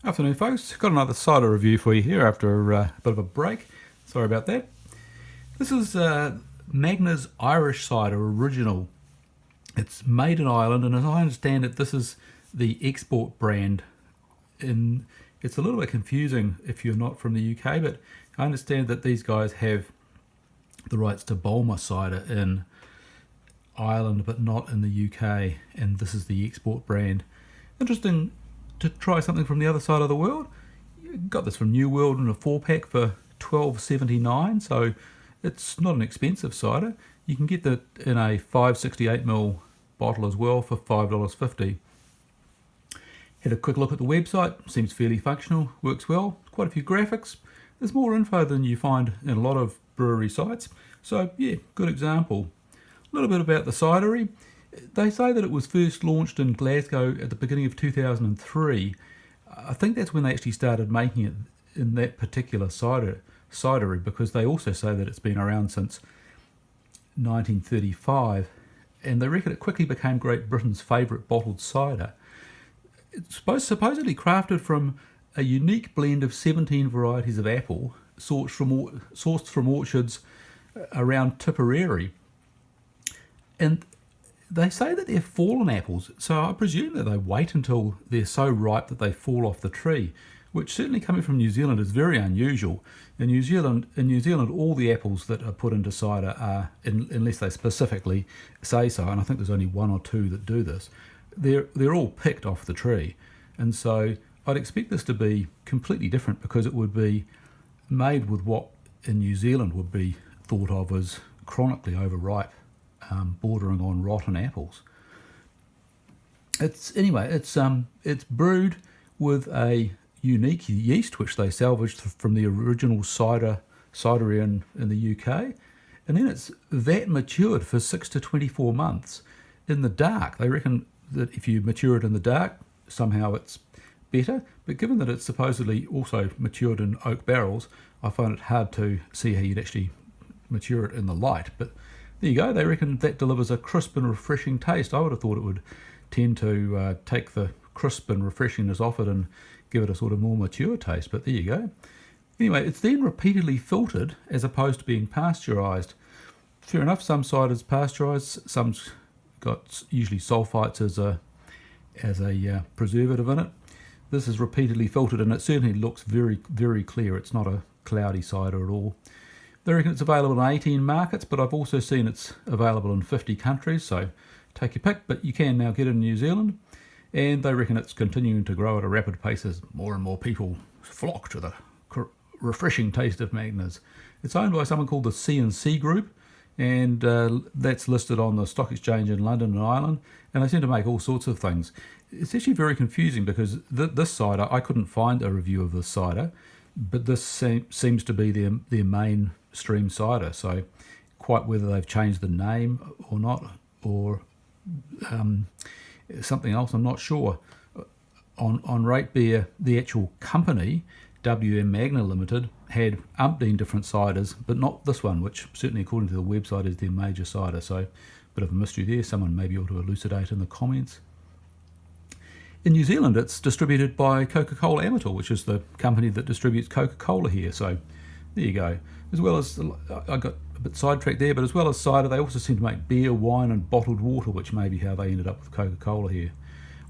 Afternoon, folks. Got another cider review for you here after a bit of a break. Sorry about that. This is Magners Irish Cider Original. It's made in Ireland, and as I understand it, this is the export brand. It's a little bit confusing if you're not from the UK, but I understand that these guys have the rights to Bulmer cider in Ireland, but not in the UK, and this is the export brand. Interesting to try something from the other side of the world. Got this from New World in a 4-pack for $12.79, so it's not an expensive cider. You can get that in a 568ml bottle as well for $5.50. Had a quick look at the website, seems fairly functional, works well, quite a few graphics. There's more info than you find in a lot of brewery sites, so yeah, good example. A little bit about the cidery. They say that it was first launched in Glasgow at the beginning of 2003. I think that's when they actually started making it in that particular cidery, because they also say that it's been around since 1935, and they reckon it quickly became Great Britain's favourite bottled cider. It's supposedly crafted from a unique blend of 17 varieties of apple sourced from orchards around Tipperary. And they say that they're fallen apples, so I presume that they wait until they're so ripe that they fall off the tree, which certainly coming from New Zealand is very unusual. In New Zealand, all the apples that are put into cider are, unless they specifically say so, and I think there's only one or two that do this, they're all picked off the tree. And so I'd expect this to be completely different, because it would be made with what in New Zealand would be thought of as chronically overripe, bordering on rotten apples. It's brewed with a unique yeast which they salvaged from the original cidery in the UK, and then it's vat matured for 6 to 24 months in the dark. They reckon that if you mature it in the dark, somehow it's better, but given that it's supposedly also matured in oak barrels, I find it hard to see how you'd actually mature it in the light. But there you go, they reckon that delivers a crisp and refreshing taste. I would have thought it would tend to take the crisp and refreshingness off it and give it a sort of more mature taste, but there you go. Anyway, it's then repeatedly filtered as opposed to being pasteurised. Fair enough, some cider's pasteurised, some's got usually sulfites as a preservative in it. This is repeatedly filtered, and it certainly looks very, very clear. It's not a cloudy cider at all. They reckon it's available in 18 markets, but I've also seen it's available in 50 countries, so take your pick, but you can now get it in New Zealand. And they reckon it's continuing to grow at a rapid pace as more and more people flock to the refreshing taste of Magners. It's owned by someone called the C&C Group, and that's listed on the Stock Exchange in London and Ireland, and they seem to make all sorts of things. It's actually very confusing, because this cider, I couldn't find a review of this cider, but this seems to be their mainstream cider, so quite whether they've changed the name or not, or something else, I'm not sure. On Rate Beer, the actual company, WM Magna Limited, had umpteen different ciders, but not this one, which certainly according to the website is their major cider, so bit of a mystery there. Someone may be able to elucidate in the comments. In New Zealand, it's distributed by Coca-Cola Amatil, which is the company that distributes Coca-Cola here, so there you go. As well as, I got a bit sidetracked there, but as well as cider, they also seem to make beer, wine and bottled water, which may be how they ended up with Coca-Cola here.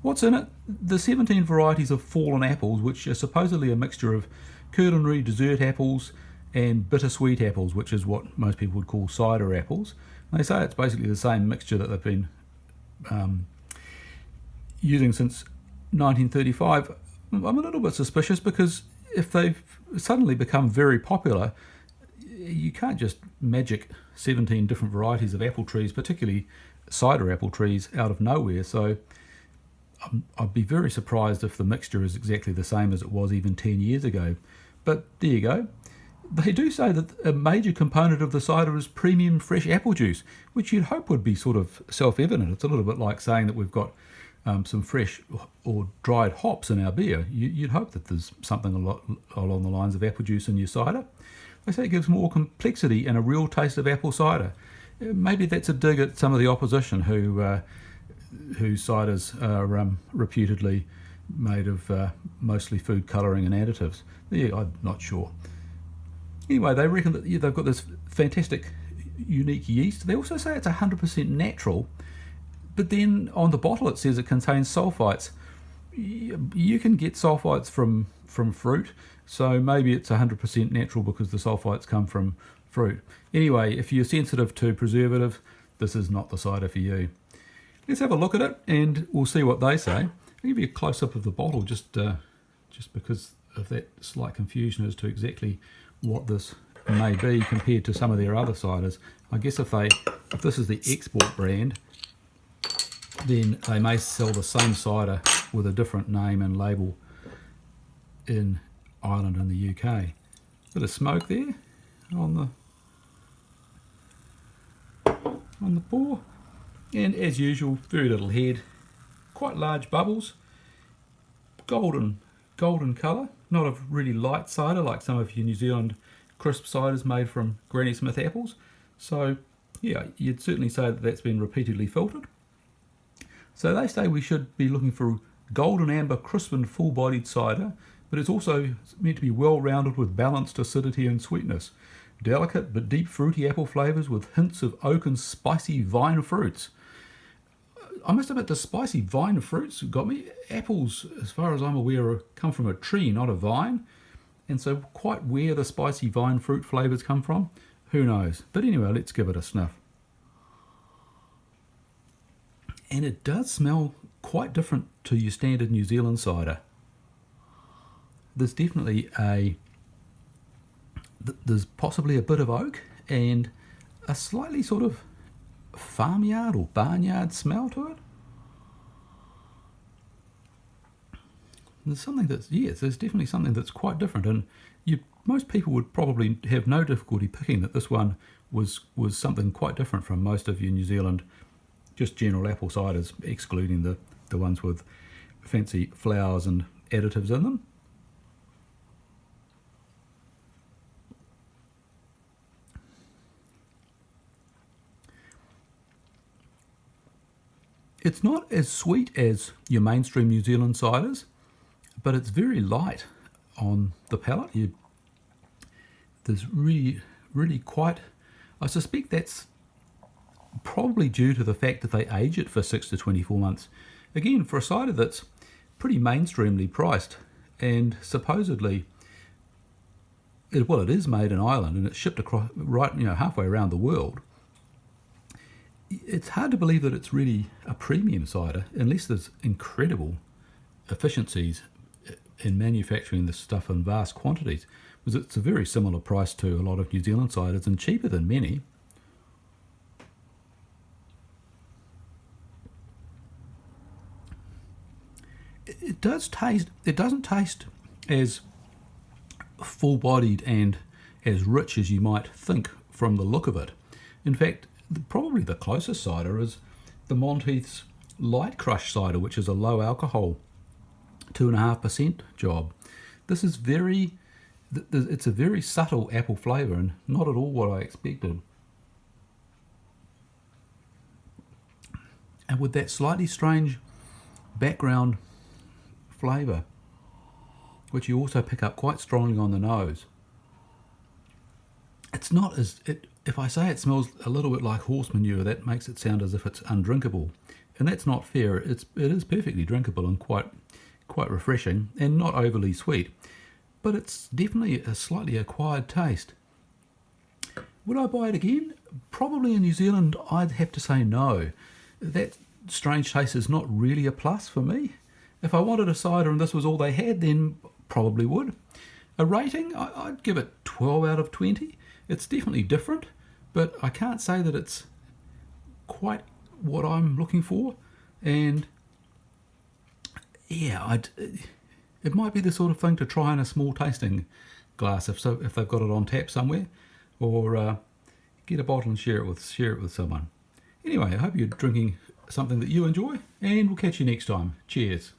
What's in it? The 17 varieties of fallen apples, which are supposedly a mixture of culinary dessert apples and bittersweet apples, which is what most people would call cider apples. They say it's basically the same mixture that they've been using since 1935. I'm a little bit suspicious, because if they've suddenly become very popular, you can't just magic 17 different varieties of apple trees, particularly cider apple trees, out of nowhere. So I'd be very surprised if the mixture is exactly the same as it was even 10 years ago. But there you go. They do say that a major component of the cider is premium fresh apple juice, which you'd hope would be sort of self-evident. It's a little bit like saying that we've got some fresh or dried hops in our beer. You'd hope that there's something along the lines of apple juice in your cider. They say it gives more complexity and a real taste of apple cider. Maybe that's a dig at some of the opposition whose ciders are reputedly made of mostly food colouring and additives. Yeah, I'm not sure. Anyway, they reckon that they've got this fantastic unique yeast. They also say it's 100% natural, but then on the bottle it says it contains sulfites. You can get sulfites from fruit, so maybe it's 100% natural because the sulfites come from fruit. Anyway, if you're sensitive to preservatives, this is not the cider for you. Let's have a look at it and we'll see what they say. I'll give you a close-up of the bottle just because of that slight confusion as to exactly what this may be compared to some of their other ciders. I guess if this is the export brand, then they may sell the same cider with a different name and label in Ireland and the UK. Bit of smoke there on the pour, and as usual, very little head, quite large bubbles, golden colour, not a really light cider like some of your New Zealand crisp ciders made from Granny Smith apples. So yeah, you'd certainly say that that's been repeatedly filtered. So they say we should be looking for golden amber, crisp and full-bodied cider, but it's also meant to be well-rounded with balanced acidity and sweetness. Delicate but deep fruity apple flavours with hints of oak and spicy vine fruits. I must admit, the spicy vine fruits got me. Apples, as far as I'm aware, come from a tree, not a vine. And so quite where the spicy vine fruit flavours come from, who knows. But anyway, let's give it a sniff. And it does smell quite different to your standard New Zealand cider. There's definitely there's possibly a bit of oak and a slightly sort of farmyard or barnyard smell to it. There's something that's, yes, there's definitely something that's quite different, and most people would probably have no difficulty picking that this one was something quite different from most of your New Zealand just general apple ciders, excluding the ones with fancy flowers and additives in them. It's not as sweet as your mainstream New Zealand ciders, but it's very light on the palate. There's really quite, I suspect that's probably due to the fact that they age it for 6 to 24 months. Again, for a cider that's pretty mainstreamly priced, and supposedly, it is made in Ireland and it's shipped across halfway around the world. It's hard to believe that it's really a premium cider unless there's incredible efficiencies in manufacturing this stuff in vast quantities, because it's a very similar price to a lot of New Zealand ciders and cheaper than many. It doesn't taste as full-bodied and as rich as you might think from the look of it. In fact, probably the closest cider is the Monteith's Light Crush cider, which is a low alcohol 2.5% job. This is it's a very subtle apple flavour and not at all what I expected. And with that slightly strange background flavour, which you also pick up quite strongly on the nose. It's not as, if I say it smells a little bit like horse manure, that makes it sound as if it's undrinkable, and that's not fair. It is perfectly drinkable and quite refreshing and not overly sweet, but it's definitely a slightly acquired taste. Would I buy it again? Probably in New Zealand I'd have to say no. That strange taste is not really a plus for me. If I wanted a cider and this was all they had, then probably would. A rating, I'd give it 12 out of 20. It's definitely different, but I can't say that it's quite what I'm looking for. And yeah, it might be the sort of thing to try in a small tasting glass if they've got it on tap somewhere, or get a bottle and share it with someone. Anyway, I hope you're drinking something that you enjoy, and we'll catch you next time. Cheers.